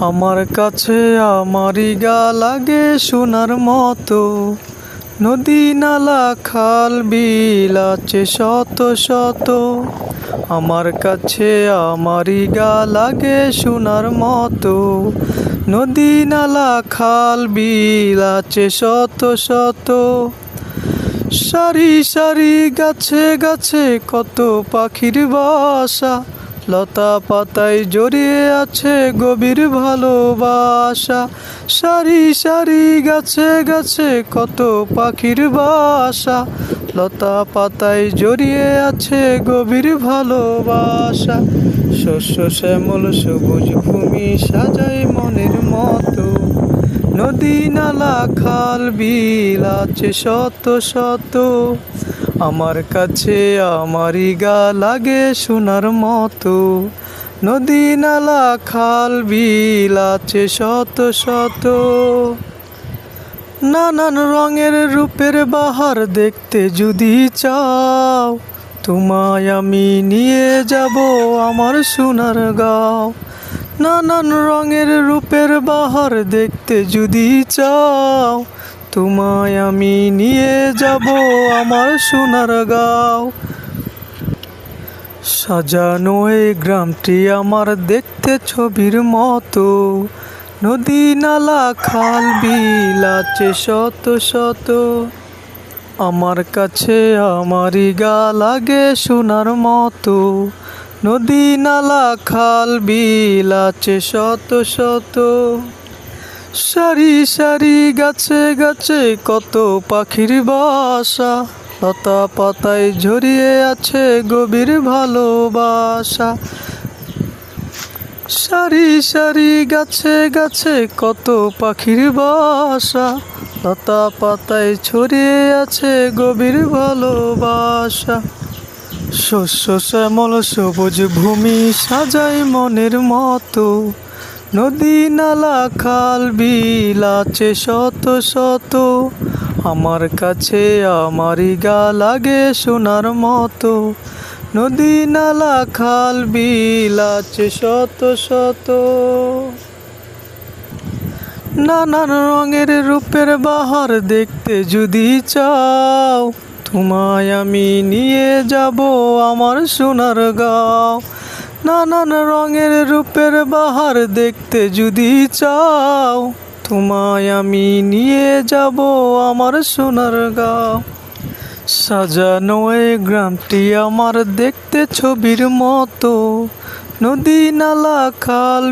আমার কাছে আমারই গা লাগে সোনার মতো, নদী নালা খাল বিল আছে শত শত। আমার কাছে আমারই গা লাগে সোনার মতো, নদী নালা খাল বিল আছে শত শত। সারি সারি গাছে গাছে কত পাখির বাসা, লতা পাতায় জড়িয়ে আছে গভীর ভালোবাসা। সারি সারি গাছে গাছে কত পাখির বাসা, লতা পাতায় জড়িয়ে আছে গভীর ভালোবাসা। শস্য শ্যামল সবুজ ভূমি সাজায় মনের মতো, নদী নালা খাল বিল আছে শত শত। আমার কাছে আমারই গা লাগে সোনার মতো, নদী নালা খাল বিল আছে শত শত। নানান রঙের রূপের বাহার দেখতে যদি চাও, তোমায় আমি নিয়ে যাব আমার সোনার গাঁও। নানান রঙের রূপের বাহার দেখতে যদি চাও, তোমায় আমি নিয়ে যাব আমার সোনার গাঁও। সাজানো এই গ্রামটি আমার দেখতে ছবির মতো, নদী নালা খাল বিল আছে শত শত। আমার কাছে আমারই গা লাগে সোনার মতো, নদী নালা খাল বিল আছে শত শত। সারি সারি গাছে গাছে কত পাখির বাসা, লতা পাতায় জড়িয়ে আছে গভীর ভালোবাসা। সারি সারি গাছে গাছে কত পাখির বাসা, লতা পাতায় ছড়িয়ে আছে গভীর ভালোবাসা। শস্য শ্যামল সবুজ ভূমি সাজায় মনের মতো, নদী নালা খাল বিল আছে শত শত। আমার কাছে আমারই গা লাগে সোনার মতো, নদী নালা খাল বিল আছে শত শত। নানান রঙের রূপের বাহার দেখতে যদি চাও, তোমায় আমি নিয়ে যাব আমার সোনার গাঁও। নানান রঙের রূপের বাহার দেখতে যদি চাও, তোমায় আমি নিয়ে যাব আমার সোনার গাঁও। সাজানো এই গ্রামটি আমার দেখতে ছবির মতো, নদী নালা খাল